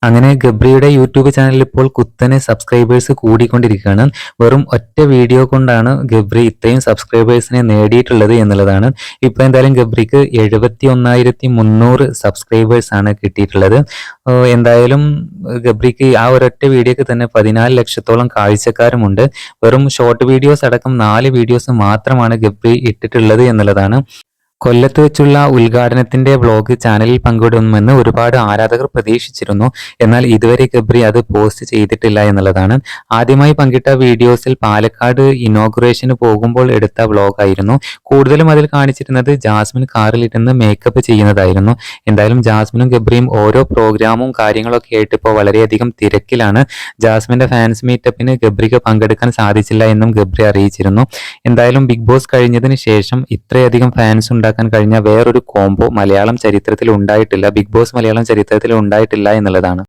അങ്ങനെ ഗബ്രിയുടെ യൂട്യൂബ് ചാനലിൽ ഇപ്പോൾ കുത്തനെ സബ്സ്ക്രൈബേഴ്സ് കൂടിക്കൊണ്ടിരിക്കുകയാണ്. വെറും ഒറ്റ വീഡിയോ കൊണ്ടാണ് ഗബ്രി ഇത്രയും സബ്സ്ക്രൈബേഴ്സിനെ നേടിയിട്ടുള്ളത് എന്നുള്ളതാണ്. ഇപ്പോൾ എന്തായാലും ഗബ്രിക്ക് 71,300 സബ്സ്ക്രൈബേഴ്സ് ആണ് കിട്ടിയിട്ടുള്ളത്. എന്തായാലും ഗബ്രിക്ക് ആ ഒരൊറ്റ വീഡിയോക്ക് തന്നെ 14 ലക്ഷത്തോളം കാഴ്ചക്കാരുമുണ്ട്. വെറും ഷോർട്ട് വീഡിയോസ് അടക്കം 4 വീഡിയോസ് മാത്രമാണ് ഗബ്രി ഇട്ടിട്ടുള്ളത് എന്നുള്ളതാണ്. കൊല്ലത്ത് വെച്ചുള്ള ഉദ്ഘാടനത്തിന്റെ വ്ലോഗ് ചാനലിൽ പങ്കിടുമെന്ന് ഒരുപാട് ആരാധകർ പ്രതീക്ഷിച്ചിരുന്നു. എന്നാൽ ഇതുവരെ ഗബ്രി അത് പോസ്റ്റ് ചെയ്തിട്ടില്ല എന്നുള്ളതാണ്. ആദ്യമായി പങ്കിട്ട വീഡിയോസിൽ പാലക്കാട് ഇനോഗ്രേഷന് പോകുമ്പോൾ എടുത്ത വ്ലോഗായിരുന്നു. കൂടുതലും അതിൽ കാണിച്ചിരുന്നത് ജാസ്മിൻ കാറിലിരുന്ന് മേക്കപ്പ് ചെയ്യുന്നതായിരുന്നു. എന്തായാലും ജാസ്മിനും ഗബ്രിയും ഓരോ പ്രോഗ്രാമും കാര്യങ്ങളൊക്കെ ആയിട്ട് ഇപ്പോൾ വളരെയധികം തിരക്കിലാണ്. ജാസ്മിന്റെ ഫാൻസ് മീറ്റപ്പിന് ഗബ്രിക്ക് പങ്കെടുക്കാൻ സാധിച്ചില്ല എന്നും ഗബ്രി അറിയിച്ചിരുന്നു. എന്തായാലും ബിഗ് ബോസ് കഴിഞ്ഞതിന് ശേഷം ഇത്രയധികം ഫാൻസ് ഉണ്ടാക്കാൻ കഴിഞ്ഞ വേറൊരു കോംബോ മലയാളം ചരിത്രത്തിൽ ഉണ്ടായിട്ടില്ല. ബിഗ് ബോസ് മലയാളം ചരിത്രത്തിൽ ഉണ്ടായിട്ടില്ല എന്നുള്ളതാണ്.